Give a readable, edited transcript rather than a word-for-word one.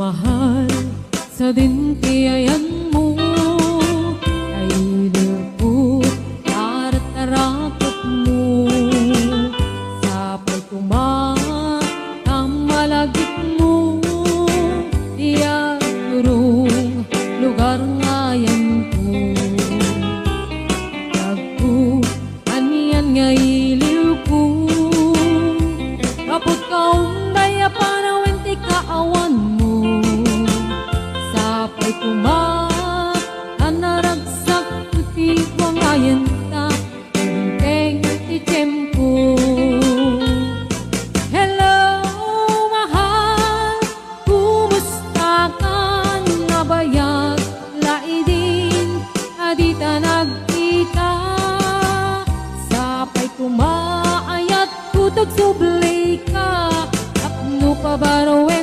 mahal sa dintiyayan mo ay lupot at tarakot mo sapay ang malagit mo diyan turong lugar ngayon ko tagpo aniyan nga iliw ko kapot kaong daya panawin ti kaawan mo sapay anaragsak ti wangayan ta teng ti tiyempo. Hello mahal, kumusta ka na bayag laidin adita nagkita sapay ayat kutag sublay ka apno pa baro